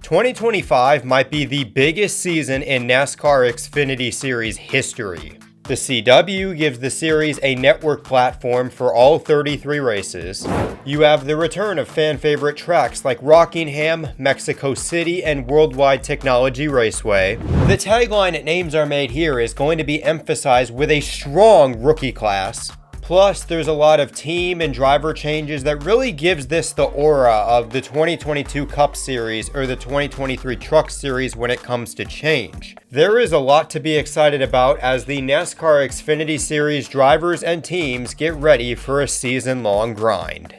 2025 might be the biggest season in NASCAR Xfinity Series history. The CW gives the series a network platform for all 33 races. You have the return of fan-favorite tracks like Rockingham, Mexico City, and Worldwide Technology Raceway. The tagline names are made here is going to be emphasized with a strong rookie class. Plus, there's a lot of team and driver changes that really gives this the aura of the 2022 Cup Series or the 2023 Truck Series when it comes to change. There is a lot to be excited about as the NASCAR Xfinity Series drivers and teams get ready for a season-long grind.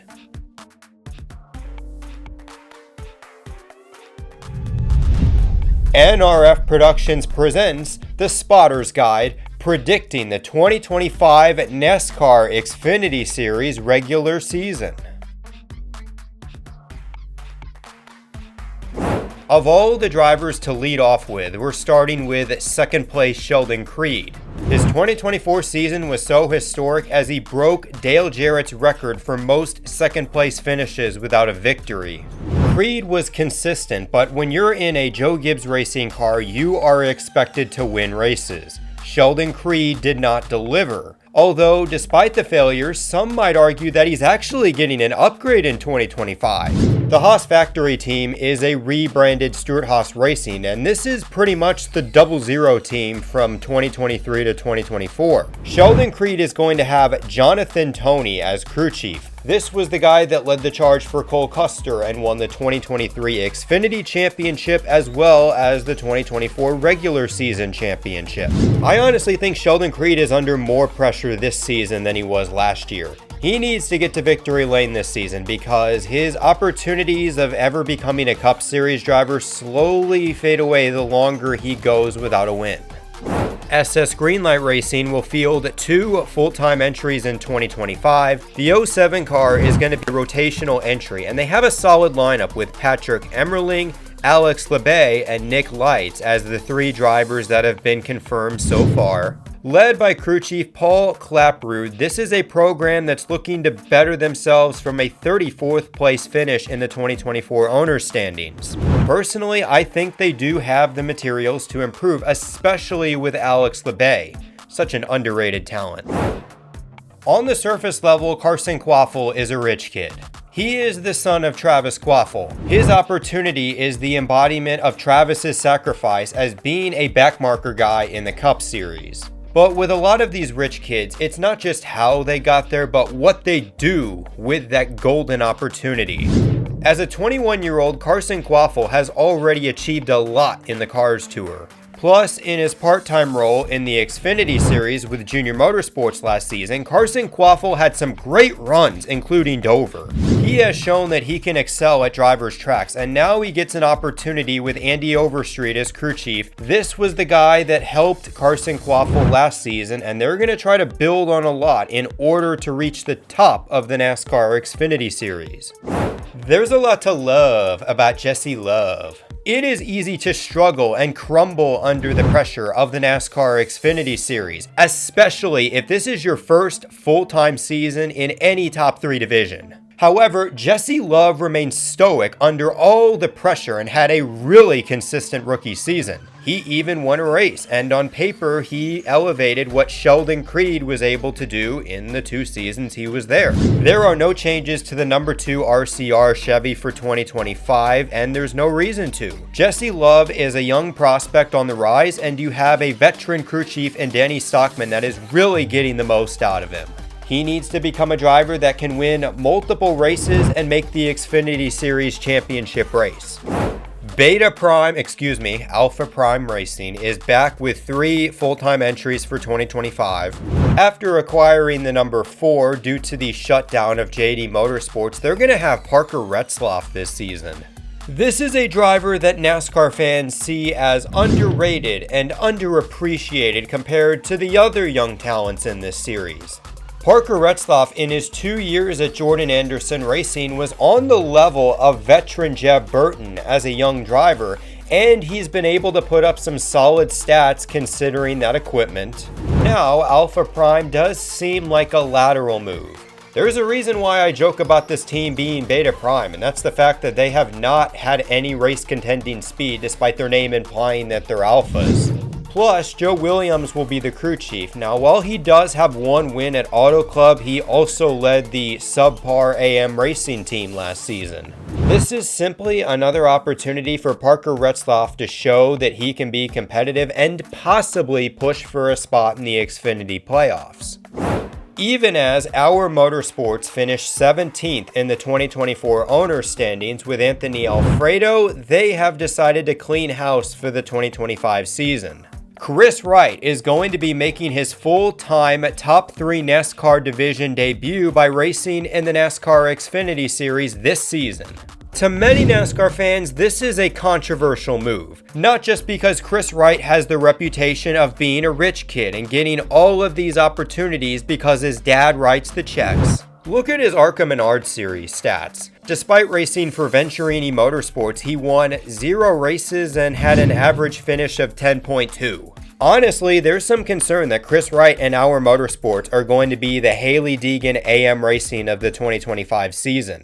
NRF Productions presents The Spotter's Guide, predicting the 2025 NASCAR Xfinity Series regular season. Of all the drivers to lead off with, we're starting with second place Sheldon Creed. His 2024 season was so historic as he broke Dale Jarrett's record for most second place finishes without a victory. Creed was consistent, but when you're in a Joe Gibbs racing car, you are expected to win races. Sheldon Creed did not deliver. Although, despite the failures, some might argue that he's actually getting an upgrade in 2025. The Haas Factory team is a rebranded Stewart-Haas Racing, and this is pretty much the 00 team from 2023 to 2024. Sheldon Creed is going to have Jonathan Toney as crew chief. This was the guy that led the charge for Cole Custer and won the 2023 Xfinity Championship as well as the 2024 regular season championship. I honestly think Sheldon Creed is under more pressure this season than he was last year. He needs to get to victory lane this season because his opportunities of ever becoming a Cup Series driver slowly fade away the longer he goes without a win. SS Greenlight Racing will field 2 full-time entries in 2025. The 07 car is going to be a rotational entry, and they have a solid lineup with Patrick Emmerling, Alex Labbe, and Nick Lights as the 3 drivers that have been confirmed so far. Led by crew chief Paul Claprud, this is a program that's looking to better themselves from a 34th place finish in the 2024 owners standings. Personally, I think they do have the materials to improve, especially with Alex Labbe, such an underrated talent. On the surface level, Carson Quaffle is a rich kid. He is the son of Travis Quaffle. His opportunity is the embodiment of Travis's sacrifice as being a backmarker guy in the Cup Series. But with a lot of these rich kids, it's not just how they got there, but what they do with that golden opportunity. As a 21-year-old, Carson Quaffle has already achieved a lot in the Cars Tour. Plus, in his part-time role in the Xfinity Series with Junior Motorsports last season, Carson Quaffle had some great runs, including Dover. He has shown that he can excel at drivers' tracks, and now he gets an opportunity with Andy Overstreet as crew chief. This was the guy that helped Carson Quaffle last season, and they're going to try to build on a lot in order to reach the top of the NASCAR Xfinity Series. There's a lot to love about Jesse Love. It is easy to struggle and crumble under the pressure of the NASCAR Xfinity Series, especially if this is your first full-time season in any top 3 division. However, Jesse Love remained stoic under all the pressure and had a really consistent rookie season. He even won a race, and on paper, he elevated what Sheldon Creed was able to do in the 2 seasons he was there. There are no changes to the number 2 RCR Chevy for 2025, and there's no reason to. Jesse Love is a young prospect on the rise, and you have a veteran crew chief in Danny Stockman that is really getting the most out of him. He needs to become a driver that can win multiple races and make the Xfinity Series championship race. Alpha Prime Racing is back with 3 full-time entries for 2025. After acquiring the number 4 due to the shutdown of JD Motorsports, they're going to have Parker Retzlaff this season. This is a driver that NASCAR fans see as underrated and underappreciated compared to the other young talents in this series. Parker Retzlaff, in his 2 years at Jordan Anderson Racing, was on the level of veteran Jeb Burton as a young driver, and he's been able to put up some solid stats considering that equipment. Now, Alpha Prime does seem like a lateral move. There's a reason why I joke about this team being Beta Prime, and that's the fact that they have not had any race contending speed despite their name implying that they're alphas. Plus, Joe Williams will be the crew chief. Now, while he does have one win at Auto Club, he also led the subpar AM racing team last season. This is simply another opportunity for Parker Retzlaff to show that he can be competitive and possibly push for a spot in the Xfinity playoffs. Even as Our Motorsports finished 17th in the 2024 owner standings with Anthony Alfredo, they have decided to clean house for the 2025 season. Chris Wright is going to be making his full-time top 3 NASCAR division debut by racing in the NASCAR Xfinity Series this season. To many NASCAR fans, this is a controversial move, not just because Chris Wright has the reputation of being a rich kid and getting all of these opportunities because his dad writes the checks. Look at his ARCA Menard Series stats. Despite racing for Venturini Motorsports, he won 0 races and had an average finish of 10.2. Honestly, there's some concern that Chris Wright and Our Motorsports are going to be the Hailie Deegan AM Racing of the 2025 season.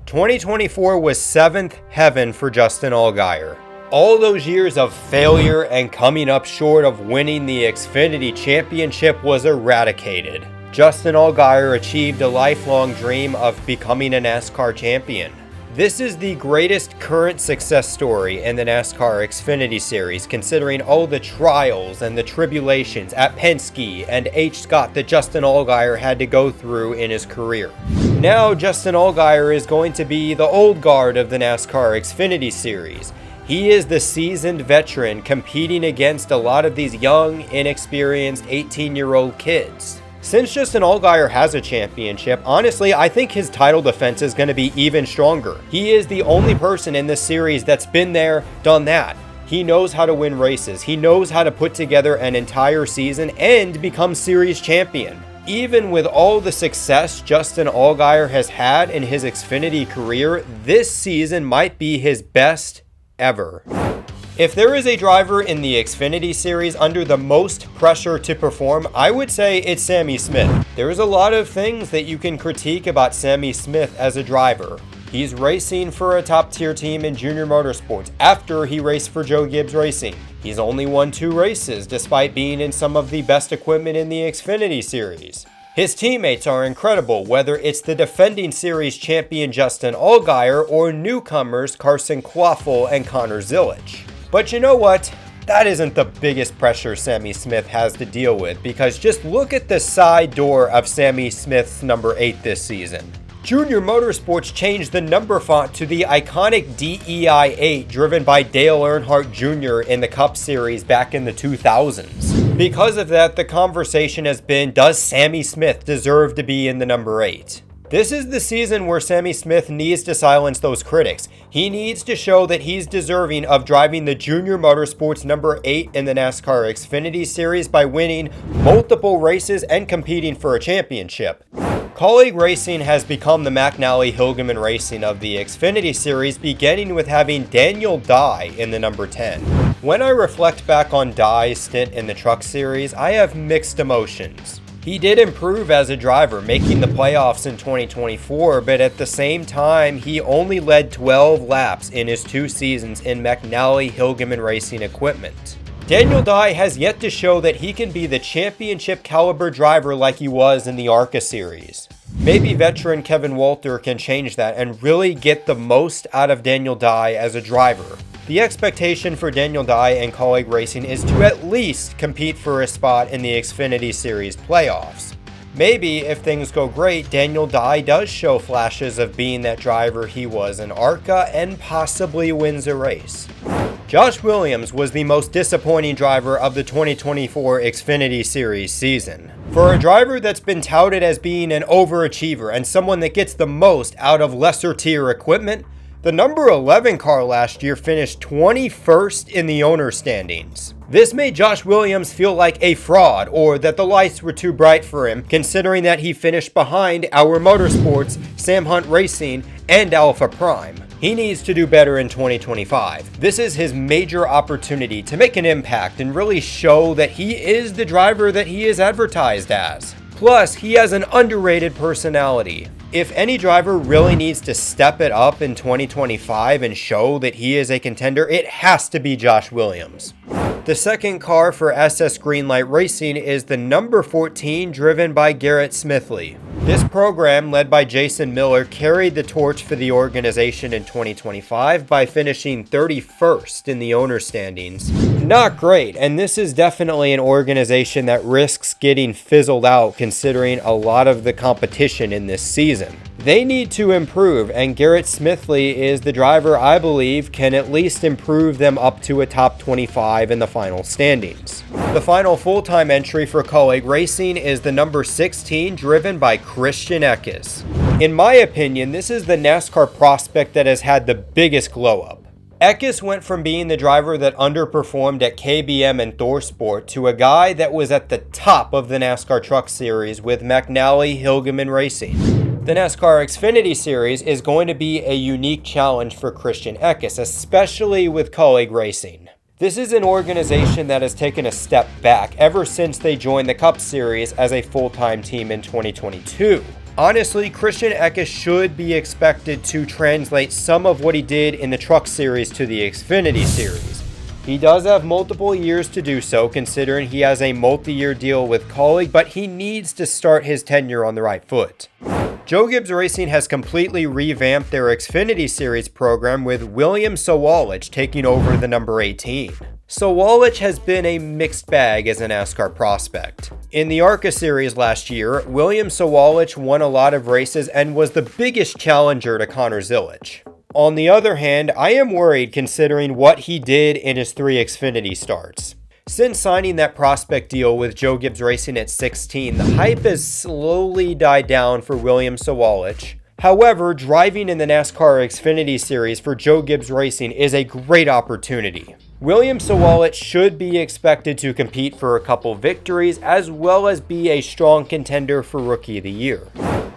2024 was 7th heaven for Justin Allgaier. All those years of failure and coming up short of winning the Xfinity Championship was eradicated. Justin Allgaier achieved a lifelong dream of becoming a NASCAR champion. This is the greatest current success story in the NASCAR Xfinity Series, considering all the trials and the tribulations at Penske and H. Scott that Justin Allgaier had to go through in his career. Now, Justin Allgaier is going to be the old guard of the NASCAR Xfinity Series. He is the seasoned veteran competing against a lot of these young, inexperienced 18-year-old kids. Since Justin Allgaier has a championship, honestly, I think his title defense is going to be even stronger. He is the only person in this series that's been there, done that. He knows how to win races. He knows how to put together an entire season and become series champion. Even with all the success Justin Allgaier has had in his Xfinity career, this season might be his best ever. If there is a driver in the Xfinity Series under the most pressure to perform, I would say it's Sammy Smith. There's a lot of things that you can critique about Sammy Smith as a driver. He's racing for a top-tier team in Junior Motorsports after he raced for Joe Gibbs Racing. He's only won 2 races despite being in some of the best equipment in the Xfinity Series. His teammates are incredible, whether it's the defending series champion Justin Allgaier or newcomers Carson Quaffle and Connor Zilisch. But you know what? That isn't the biggest pressure Sammy Smith has to deal with, because just look at the side door of Sammy Smith's number 8 this season. Junior Motorsports changed the number font to the iconic DEI 8 driven by Dale Earnhardt Jr. in the Cup Series back in the 2000s. Because of that, the conversation has been, does Sammy Smith deserve to be in the number 8? This is the season where Sammy Smith needs to silence those critics. He needs to show that he's deserving of driving the Junior Motorsports number 8 in the NASCAR Xfinity Series by winning multiple races and competing for a championship. Colleague Racing has become the McNally-Hilgeman Racing of the Xfinity Series, beginning with having Daniel Dye in the number 10. When I reflect back on Dye's stint in the Truck Series, I have mixed emotions. He did improve as a driver, making the playoffs in 2024, but at the same time, he only led 12 laps in his 2 seasons in McNally-Hilgeman Racing equipment. Daniel Dye has yet to show that he can be the championship caliber driver like he was in the ARCA Series. Maybe veteran Kevin Walter can change that and really get the most out of Daniel Dye as a driver. The expectation for Daniel Dye and Colleague Racing is to at least compete for a spot in the Xfinity Series playoffs. Maybe, if things go great, Daniel Dye does show flashes of being that driver he was in ARCA and possibly wins a race. Josh Williams was the most disappointing driver of the 2024 Xfinity Series season. For a driver that's been touted as being an overachiever and someone that gets the most out of lesser tier equipment, the number 11 car last year finished 21st in the owner standings. This made Josh Williams feel like a fraud, or that the lights were too bright for him, considering that he finished behind Our Motorsports, Sam Hunt Racing, and Alpha Prime. He needs to do better in 2025. This is his major opportunity to make an impact and really show that he is the driver that he is advertised as. Plus, he has an underrated personality. If any driver really needs to step it up in 2025 and show that he is a contender, it has to be Josh Williams. The second car for SS Greenlight Racing is the number 14, driven by Garrett Smithley. This program, led by Jason Miller, carried the torch for the organization in 2025 by finishing 31st in the owner standings. Not great, and this is definitely an organization that risks getting fizzled out considering a lot of the competition in this season. They need to improve, and Garrett Smithley is the driver I believe can at least improve them up to a top 25 in the final standings. The final full-time entry for Kaulig Racing is the number 16, driven by Christian Eckes. In my opinion, this is the NASCAR prospect that has had the biggest glow-up. Eckes went from being the driver that underperformed at KBM and ThorSport to a guy that was at the top of the NASCAR Truck Series with McNally Hilgeman Racing. The NASCAR Xfinity Series is going to be a unique challenge for Christian Eckes, especially with Kaulig Racing. This is an organization that has taken a step back ever since they joined the Cup Series as a full-time team in 2022. Honestly, Christian Eckes should be expected to translate some of what he did in the Truck Series to the Xfinity Series. He does have multiple years to do so, considering he has a multi-year deal with Kaulig, but he needs to start his tenure on the right foot. Joe Gibbs Racing has completely revamped their Xfinity Series program, with William Zilisch taking over the number 18. Zilisch has been a mixed bag as a NASCAR prospect. In the ARCA Series last year, William Zilisch won a lot of races and was the biggest challenger to Connor Zilisch. On the other hand, I am worried considering what he did in his 3 Xfinity starts. Since signing that prospect deal with Joe Gibbs Racing at 16, the hype has slowly died down for William Zilisch. However, driving in the NASCAR Xfinity Series for Joe Gibbs Racing is a great opportunity. William Zilisch should be expected to compete for a couple victories, as well as be a strong contender for Rookie of the Year.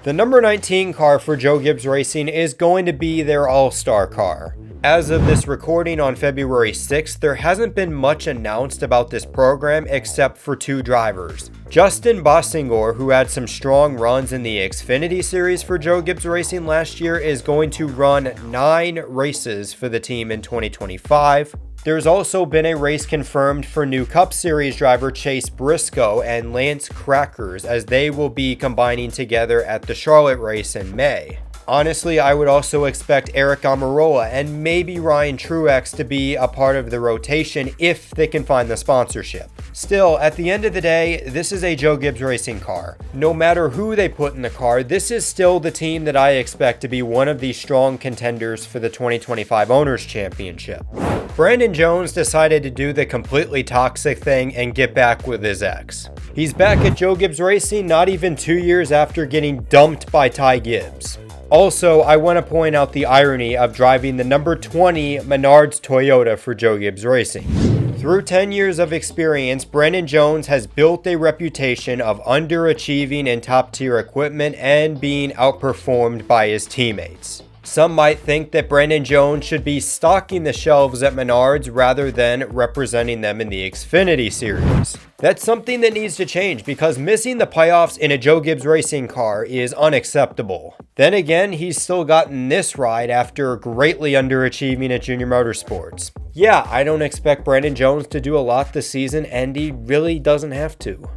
The number 19 car for Joe Gibbs Racing is going to be their all-star car. As of this recording on February 6th, there hasn't been much announced about this program except for 2 drivers. Justin Allgaier, who had some strong runs in the Xfinity Series for Joe Gibbs Racing last year, is going to run 9 races for the team in 2025. There's also been a race confirmed for new Cup Series driver Chase Briscoe and Lance Crackers, as they will be combining together at the Charlotte race in May. Honestly, I would also expect Eric Almirola and maybe Ryan Truex to be a part of the rotation if they can find the sponsorship. Still, at the end of the day, this is a Joe Gibbs Racing car. No matter who they put in the car, this is still the team that I expect to be one of the strong contenders for the 2025 Owners' Championship. Brandon Jones decided to do the completely toxic thing and get back with his ex. He's back at Joe Gibbs Racing not even 2 years after getting dumped by Ty Gibbs. Also, I want to point out the irony of driving the number 20 Menards Toyota for Joe Gibbs Racing. Through 10 years of experience, Brandon Jones has built a reputation of underachieving in top-tier equipment and being outperformed by his teammates. Some might think that Brandon Jones should be stocking the shelves at Menards rather than representing them in the Xfinity Series. That's something that needs to change, because missing the playoffs in a Joe Gibbs Racing car is unacceptable. Then again, he's still gotten this ride after greatly underachieving at Junior Motorsports. Yeah, I don't expect Brandon Jones to do a lot this season, and he really doesn't have to.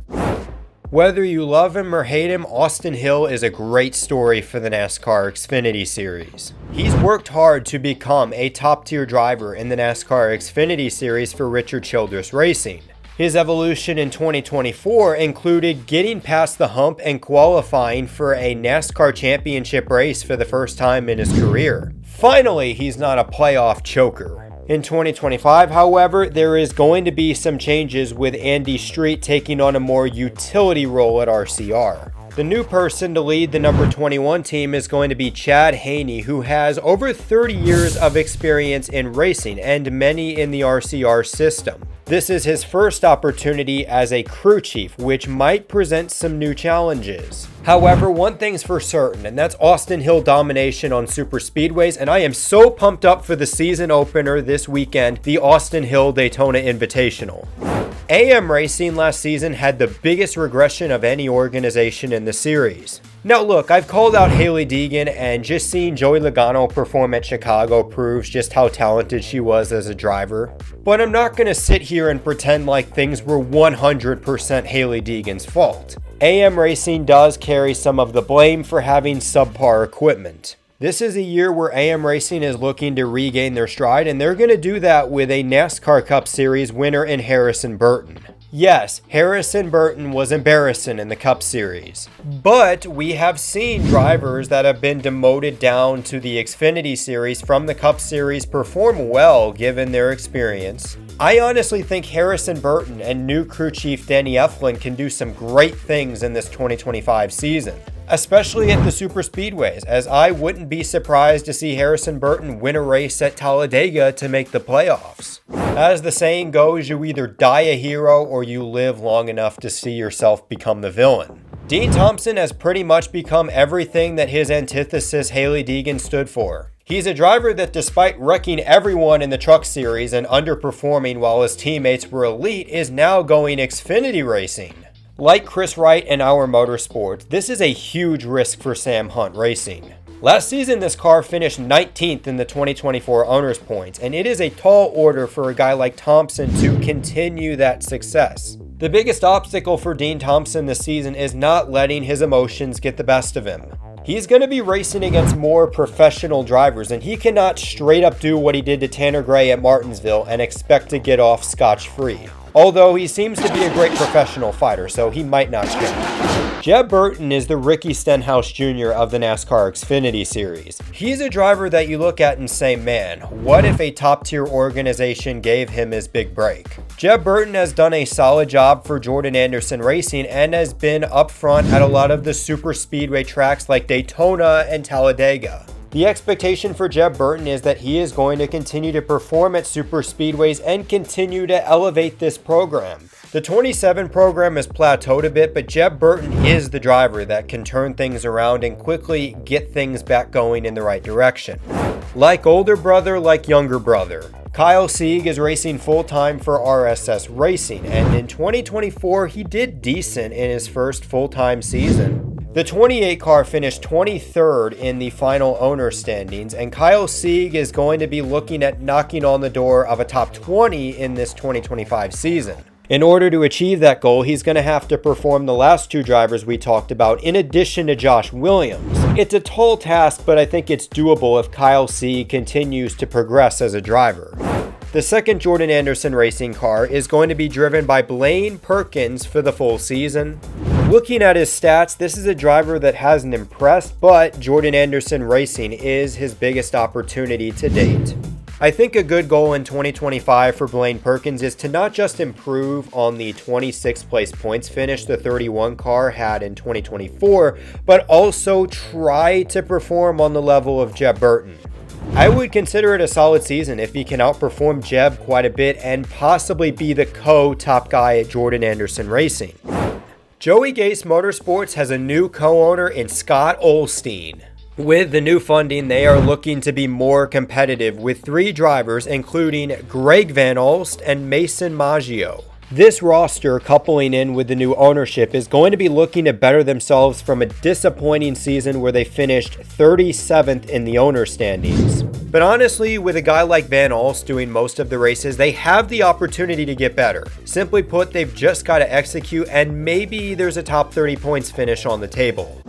Whether you love him or hate him, Austin Hill is a great story for the NASCAR Xfinity Series. He's worked hard to become a top-tier driver in the NASCAR Xfinity Series for Richard Childress Racing. His evolution in 2024 included getting past the hump and qualifying for a NASCAR championship race for the first time in his career. Finally, he's not a playoff choker. In 2025, however, there is going to be some changes, with Andy Street taking on a more utility role at RCR. The new person to lead the number 21 team is going to be Chad Haney, who has over 30 years of experience in racing and many in the RCR system. This is his first opportunity as a crew chief, which might present some new challenges. However, one thing's for certain, and that's Austin Hill domination on super speedways, and I am so pumped up for the season opener this weekend, the Austin Hill Daytona Invitational. AM Racing last season had the biggest regression of any organization in the series. Now look, I've called out Hailie Deegan, and just seeing Joey Logano perform at Chicago proves just how talented she was as a driver. But I'm not going to sit here and pretend like things were 100% Hailie Deegan's fault. AM Racing does carry some of the blame for having subpar equipment. This is a year where AM Racing is looking to regain their stride, and they're going to do that with a NASCAR Cup Series winner in Harrison Burton. Yes, Harrison Burton was embarrassing in the Cup Series, but we have seen drivers that have been demoted down to the Xfinity Series from the Cup Series perform well given their experience. I honestly think Harrison Burton and new crew chief Danny Eflin can do some great things in this 2025 season, especially at the super speedways, as I wouldn't be surprised to see Harrison Burton win a race at Talladega to make the playoffs. As the saying goes, you either die a hero or you live long enough to see yourself become the villain. Dean Thompson has pretty much become everything that his antithesis Hailie Deegan stood for. He's a driver that, despite wrecking everyone in the Truck Series and underperforming while his teammates were elite, is now going Xfinity racing. Like Chris Wright and Our Motorsports, this is a huge risk for Sam Hunt Racing. Last season, this car finished 19th in the 2024 Owners' Points, and it is a tall order for a guy like Thompson to continue that success. The biggest obstacle for Dean Thompson this season is not letting his emotions get the best of him. He's going to be racing against more professional drivers, and he cannot straight up do what he did to Tanner Gray at Martinsville and expect to get off scotch-free. Although he seems to be a great professional fighter, so he might not change. Jeb Burton is the Ricky Stenhouse Jr. of the NASCAR Xfinity Series. He's a driver that you look at and say, man, what if a top-tier organization gave him his big break? Jeb Burton has done a solid job for Jordan Anderson Racing and has been up front at a lot of the super speedway tracks like Daytona and Talladega. The expectation for Jeb Burton is that he is going to continue to perform at super speedways and continue to elevate this program. The 27 program has plateaued a bit, but Jeb Burton is the driver that can turn things around and quickly get things back going in the right direction. Like older brother, like younger brother. Kyle Sieg is racing full-time for RSS Racing, and in 2024 he did decent in his first full-time season. The 28 car finished 23rd in the final owner standings, and Kyle Sieg is going to be looking at knocking on the door of a top 20 in this 2025 season. In order to achieve that goal, he's going to have to perform the last two drivers we talked about in addition to Josh Williams. It's a tall task, but I think it's doable if Kyle Sieg continues to progress as a driver. The second Jordan Anderson Racing car is going to be driven by Blaine Perkins for the full season. Looking at his stats, this is a driver that hasn't impressed, but Jordan Anderson Racing is his biggest opportunity to date. I think a good goal in 2025 for Blaine Perkins is to not just improve on the 26th place points finish the 31 car had in 2024, but also try to perform on the level of Jeb Burton. I would consider it a solid season if he can outperform Jeb quite a bit and possibly be the co-top guy at Jordan Anderson Racing. Joey Gase Motorsports has a new co-owner in Scott Olstein. With the new funding, they are looking to be more competitive with 3 drivers, including Greg Van Alst and Mason Maggio. This roster, coupling in with the new ownership, is going to be looking to better themselves from a disappointing season where they finished 37th in the owner standings. But honestly, with a guy like Van Alst doing most of the races, they have the opportunity to get better. Simply put, they've just got to execute, and maybe there's a top 30 points finish on the table.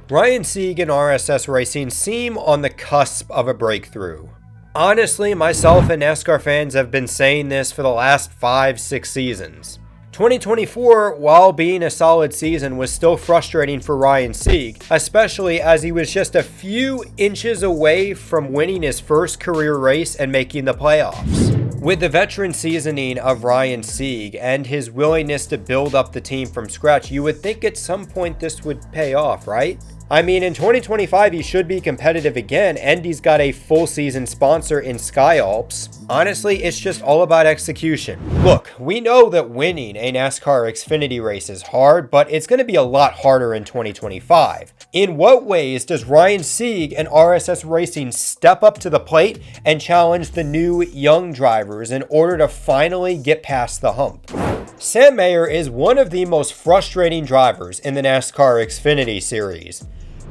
Ryan Sieg and RSS Racing seem on the cusp of a breakthrough. Honestly, myself and NASCAR fans have been saying this for the last 5-6 seasons. 2024, while being a solid season, was still frustrating for Ryan Sieg, especially as he was just a few inches away from winning his first career race and making the playoffs. With the veteran seasoning of Ryan Sieg and his willingness to build up the team from scratch, you would think at some point this would pay off, right? I mean, in 2025, he should be competitive again, and he's got a full season sponsor in Sky Alps. Honestly, it's just all about execution. Look, we know that winning a NASCAR Xfinity race is hard, but it's going to be a lot harder in 2025. In what ways does Ryan Sieg and RSS Racing step up to the plate and challenge the new young drivers in order to finally get past the hump? Sam Mayer is one of the most frustrating drivers in the NASCAR Xfinity Series.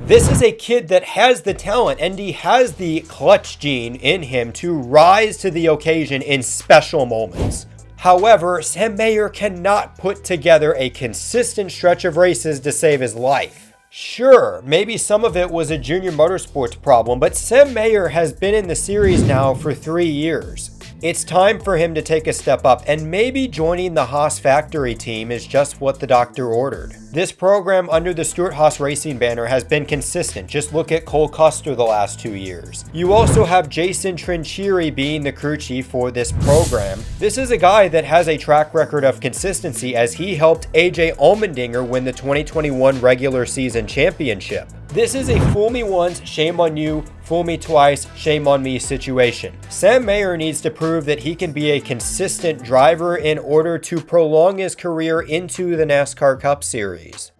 This is a kid that has the talent and he has the clutch gene in him to rise to the occasion in special moments. However, Sam Mayer cannot put together a consistent stretch of races to save his life. Sure, maybe some of it was a Junior Motorsports problem, but Sam Mayer has been in the series now for 3 years. It's time for him to take a step up, and maybe joining the Haas factory team is just what the doctor ordered. This program under the Stewart-Haas Racing banner has been consistent. Just look at Cole Custer the last 2 years. You also have Jason Trinchieri being the crew chief for this program. This is a guy that has a track record of consistency as he helped AJ Allmendinger win the 2021 regular season championship. This is a fool me once, shame on you, fool me twice, shame on me situation. Sam Mayer needs to prove that he can be a consistent driver in order to prolong his career into the NASCAR Cup Series.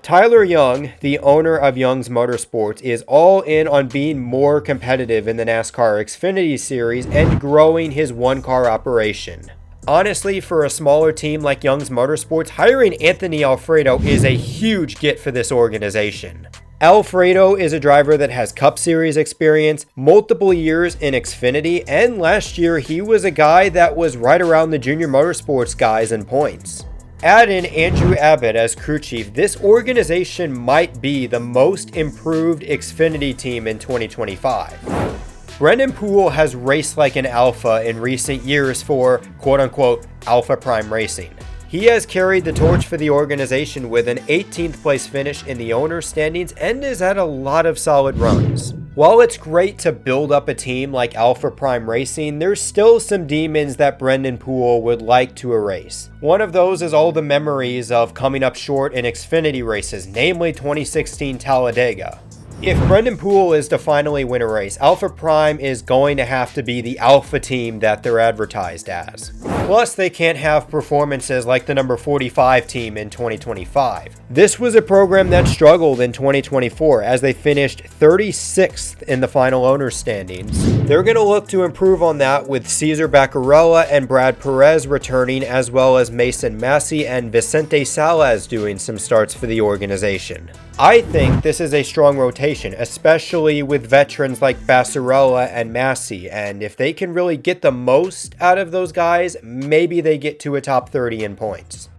Tyler Young, the owner of Young's Motorsports, is all in on being more competitive in the NASCAR Xfinity Series and growing his one-car operation. Honestly, for a smaller team like Young's Motorsports, hiring Anthony Alfredo is a huge get for this organization. Alfredo is a driver that has Cup Series experience, multiple years in Xfinity, and last year he was a guy that was right around the Junior Motorsports guys in points. Add in Andrew Abbott as crew chief, this organization might be the most improved Xfinity team in 2025. Brendan Poole has raced like an alpha in recent years for quote-unquote Alpha Prime Racing. He has carried the torch for the organization with an 18th place finish in the owner's standings and has had a lot of solid runs. While it's great to build up a team like Alpha Prime Racing, there's still some demons that Brendan Poole would like to erase. One of those is all the memories of coming up short in Xfinity races, namely 2016 Talladega. If Brendan Poole is to finally win a race, Alpha Prime is going to have to be the alpha team that they're advertised as. Plus, they can't have performances like the number 45 team in 2025. This was a program that struggled in 2024 as they finished 36th in the final owner's standings. They're going to look to improve on that with Cesar Baccarella and Brad Perez returning, as well as Mason Massey and Vicente Salas doing some starts for the organization. I think this is a strong rotation, especially with veterans like Bassarella and Massey, and if they can really get the most out of those guys, maybe they get to a top 30 in points.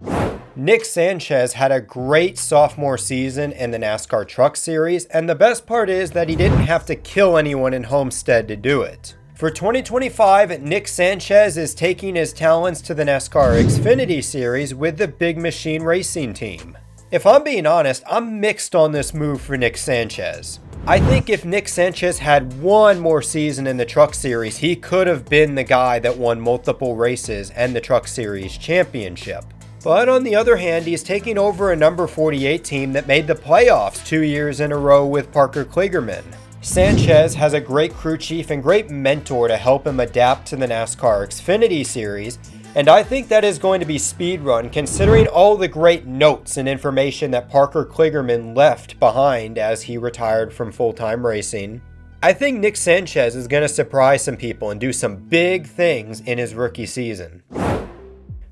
Nick Sanchez had a great sophomore season in the NASCAR Truck Series, and the best part is that he didn't have to kill anyone in Homestead to do it. For 2025, Nick Sanchez is taking his talents to the NASCAR Xfinity Series with the Big Machine Racing team. If I'm being honest, I'm mixed on this move for Nick Sanchez. I think if Nick Sanchez had one more season in the Truck Series, he could have been the guy that won multiple races and the Truck Series championship. But on the other hand, he's taking over a number 48 team that made the playoffs 2 years in a row with Parker Kligerman. Sanchez has a great crew chief and great mentor to help him adapt to the NASCAR Xfinity Series, and I think that is going to be speedrun considering all the great notes and information that Parker Kligerman left behind as he retired from full-time racing. I think Nick Sanchez is going to surprise some people and do some big things in his rookie season.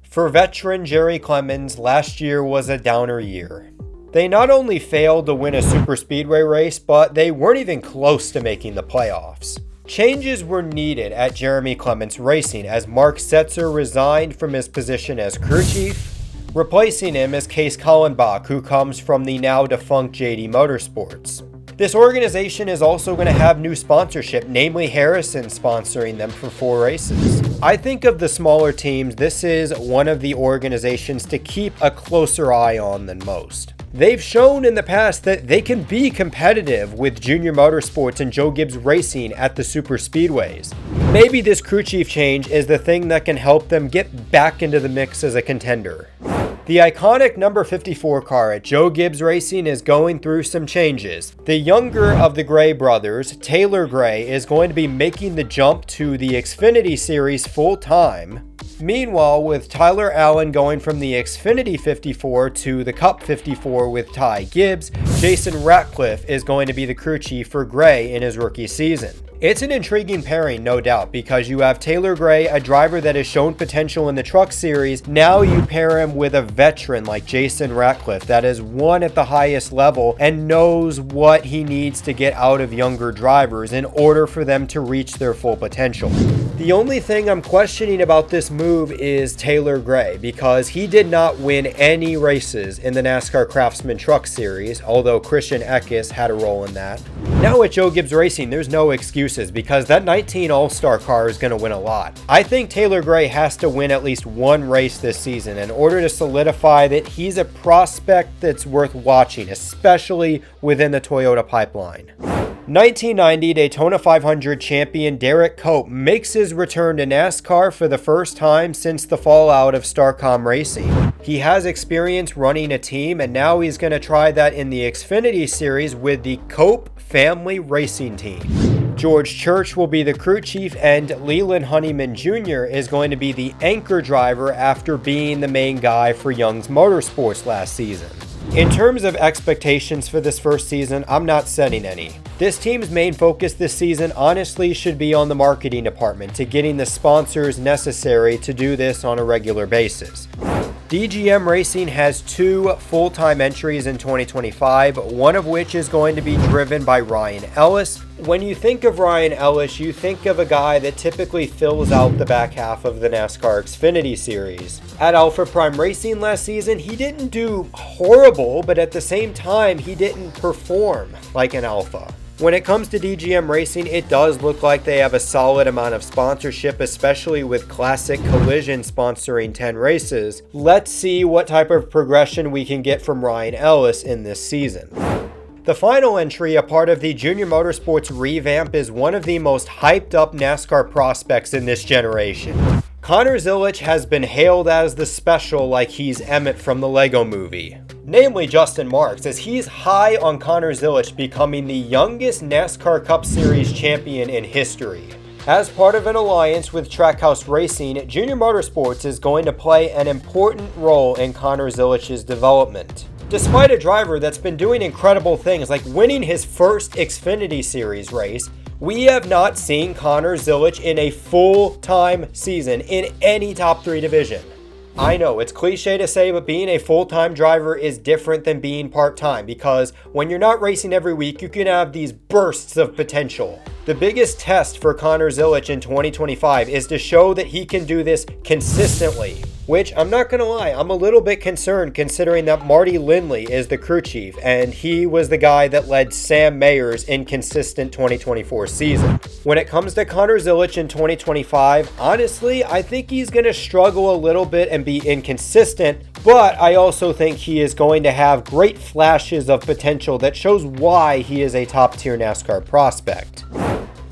For veteran Jerry Clemens, last year was a downer year. They not only failed to win a superspeedway race, but they weren't even close to making the playoffs. Changes were needed at Jeremy Clements Racing as Mark Setzer resigned from his position as crew chief. Replacing him is Case Kallenbach, who comes from the now defunct JD Motorsports. This organization is also going to have new sponsorship, namely Harrison sponsoring them for 4 races. I think of the smaller teams, this is one of the organizations to keep a closer eye on than most. They've shown in the past that they can be competitive with Junior Motorsports and Joe Gibbs Racing at the super speedways. Maybe this crew chief change is the thing that can help them get back into the mix as a contender. The iconic number 54 car at Joe Gibbs Racing is going through some changes. The younger of the Gray brothers, Taylor Gray, is going to be making the jump to the Xfinity Series full-time. Meanwhile, with Tyler Allen going from the Xfinity 54 to the Cup 54 with Ty Gibbs, Jason Ratcliffe is going to be the crew chief for Gray in his rookie season. It's an intriguing pairing, no doubt, because you have Taylor Gray, a driver that has shown potential in the Truck Series. Now you pair him with a veteran like Jason Ratcliffe that has won at the highest level and knows what he needs to get out of younger drivers in order for them to reach their full potential. The only thing I'm questioning about this move is Taylor Gray, because he did not win any races in the NASCAR Craftsman Truck Series, although Christian Eckes had a role in that. Now at Joe Gibbs Racing, there's no excuses because that 19 All-Star car is going to win a lot. I think Taylor Gray has to win at least one race this season in order to solidify that he's a prospect that's worth watching, especially within the Toyota pipeline. 1990 Daytona 500 champion Derek Cope makes his return to NASCAR for the first time since the fallout of Starcom Racing. He has experience running a team, and now he's going to try that in the Xfinity Series with the Cope Family Racing Team. George Church will be the crew chief, and Leland Honeyman Jr. is going to be the anchor driver after being the main guy for Young's Motorsports last season. In terms of expectations for this first season, I'm not setting any. This team's main focus this season honestly should be on the marketing department to getting the sponsors necessary to do this on a regular basis. DGM Racing has 2 full-time entries in 2025, one of which is going to be driven by Ryan Ellis. When you think of Ryan Ellis, you think of a guy that typically fills out the back half of the NASCAR Xfinity Series. At Alpha Prime Racing last season, he didn't do horrible, but at the same time, he didn't perform like an Alpha. When it comes to DGM Racing, it does look like they have a solid amount of sponsorship, especially with Classic Collision sponsoring 10 races. Let's see what type of progression we can get from Ryan Ellis in this season. The final entry, a part of the Junior Motorsports revamp, is one of the most hyped up NASCAR prospects in this generation. Connor Zilisch has been hailed as the special like he's Emmett from the Lego Movie. Namely Justin Marks, as he's high on Connor Zilisch becoming the youngest NASCAR Cup Series champion in history. As part of an alliance with Trackhouse Racing, Junior Motorsports is going to play an important role in Connor Zilisch's development. Despite a driver that's been doing incredible things like winning his first Xfinity Series race, we have not seen Connor Zilisch in a full-time season in any top 3 division. I know, it's cliche to say, but being a full-time driver is different than being part-time, because when you're not racing every week, you can have these bursts of potential. The biggest test for Connor Zilisch in 2025 is to show that he can do this consistently, which I'm not going to lie, I'm a little bit concerned considering that Marty Lindley is the crew chief, and he was the guy that led Sam Mayer's inconsistent 2024 season. When it comes to Connor Zilisch in 2025, honestly, I think he's going to struggle a little bit and be inconsistent, but I also think he is going to have great flashes of potential that shows why he is a top-tier NASCAR prospect.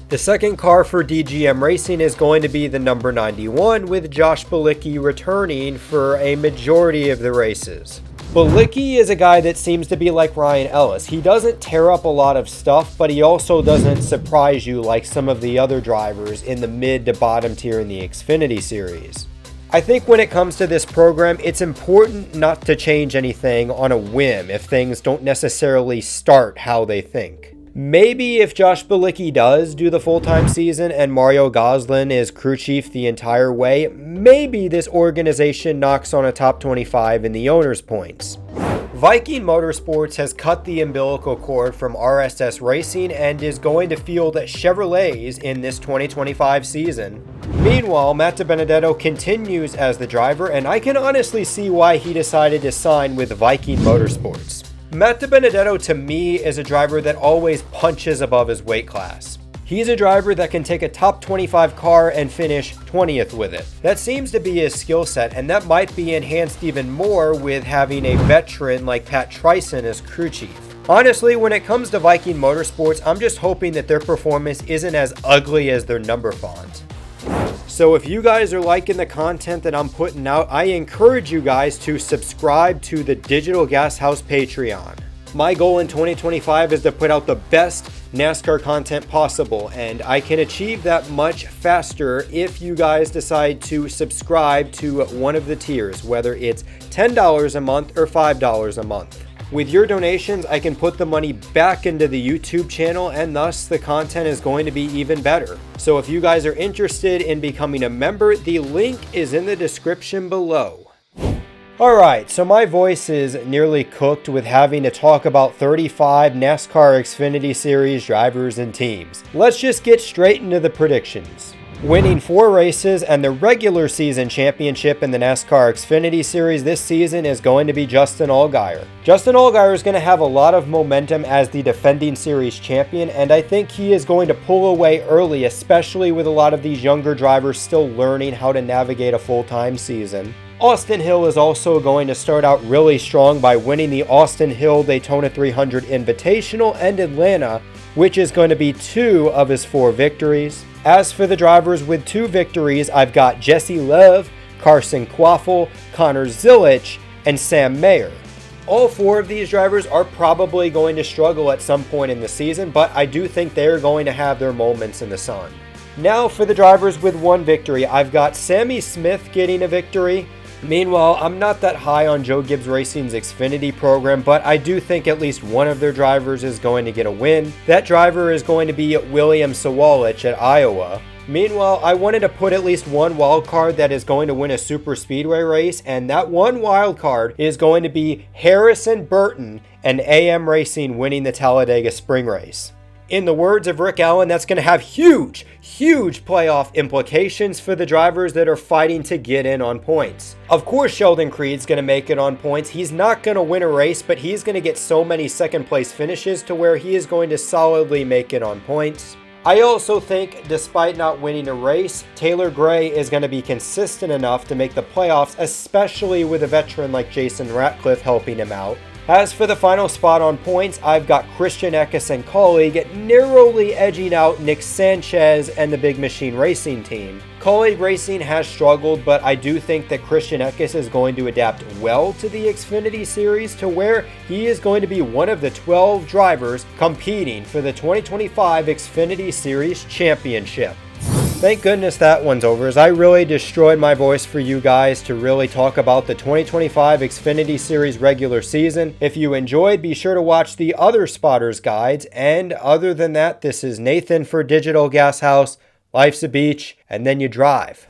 The second car for DGM Racing is going to be the number 91, with Josh Bilicki returning for a majority of the races. Bilicki is a guy that seems to be like Ryan Ellis. He doesn't tear up a lot of stuff, but he also doesn't surprise you like some of the other drivers in the mid to bottom tier in the Xfinity Series. I think when it comes to this program, it's important not to change anything on a whim if things don't necessarily start how they think. Maybe if Josh Bilicki does do the full-time season and Mario Goslin is crew chief the entire way, maybe this organization knocks on a top 25 in the owner's points. Viking Motorsports has cut the umbilical cord from RSS Racing and is going to field Chevrolets in this 2025 season. Meanwhile, Matt DiBenedetto continues as the driver, and I can honestly see why he decided to sign with Viking Motorsports. Matt DiBenedetto, to me, is a driver that always punches above his weight class. He's a driver that can take a top 25 car and finish 20th with it. That seems to be his skill set, and that might be enhanced even more with having a veteran like Pat Tryson as crew chief. Honestly, when it comes to Viking Motorsports, I'm just hoping that their performance isn't as ugly as their number font. So if you guys are liking the content that I'm putting out, I encourage you guys to subscribe to the Digital Gas House Patreon. My goal in 2025 is to put out the best NASCAR content possible, and I can achieve that much faster if you guys decide to subscribe to one of the tiers, whether it's $10 a month or $5 a month. With your donations, I can put the money back into the YouTube channel, and thus the content is going to be even better. So if you guys are interested in becoming a member, the link is in the description below. Alright, so my voice is nearly cooked with having to talk about 35 NASCAR Xfinity Series drivers and teams. Let's just get straight into the predictions. Winning 4 races and the regular season championship in the NASCAR Xfinity Series this season is going to be Justin Allgaier. Justin Allgaier is going to have a lot of momentum as the defending series champion, and I think he is going to pull away early, especially with a lot of these younger drivers still learning how to navigate a full-time season. Austin Hill is also going to start out really strong by winning the Austin Hill Daytona 300 Invitational and Atlanta, which is going to be 2 of his 4 victories. As for the drivers with 2 victories, I've got Jesse Love, Carson Quaffle, Connor Zilisch, and Sam Mayer. All 4 of these drivers are probably going to struggle at some point in the season, but I do think they're going to have their moments in the sun. Now for the drivers with 1 victory, I've got Sammy Smith getting a victory. Meanwhile, I'm not that high on Joe Gibbs Racing's Xfinity program, but I do think at least one of their drivers is going to get a win. That driver is going to be William Zilisch at Iowa. Meanwhile, I wanted to put at least one wild card that is going to win a super speedway race, and that one wild card is going to be Harrison Burton and AM Racing winning the Talladega Spring Race. In the words of Rick Allen, that's going to have huge playoff implications for the drivers that are fighting to get in on points. Of course, Sheldon Creed's going to make it on points. He's not going to win a race, but he's going to get so many second place finishes to where he is going to solidly make it on points. I also think, despite not winning a race, Taylor Gray is going to be consistent enough to make the playoffs, especially with a veteran like Jason Ratcliffe helping him out. As for the final spot on points, I've got Christian Eckes and colleague narrowly edging out Nick Sanchez and the Big Machine Racing team. Colleague Racing has struggled, but I do think that Christian Eckes is going to adapt well to the Xfinity Series to where he is going to be one of the 12 drivers competing for the 2025 Xfinity Series Championship. Thank goodness that one's over, as I really destroyed my voice for you guys to really talk about the 2025 Xfinity Series regular season. If you enjoyed, be sure to watch the other spotters guides, and other than that, this is Nathan for Digital Gas House. Life's a beach, and then you drive.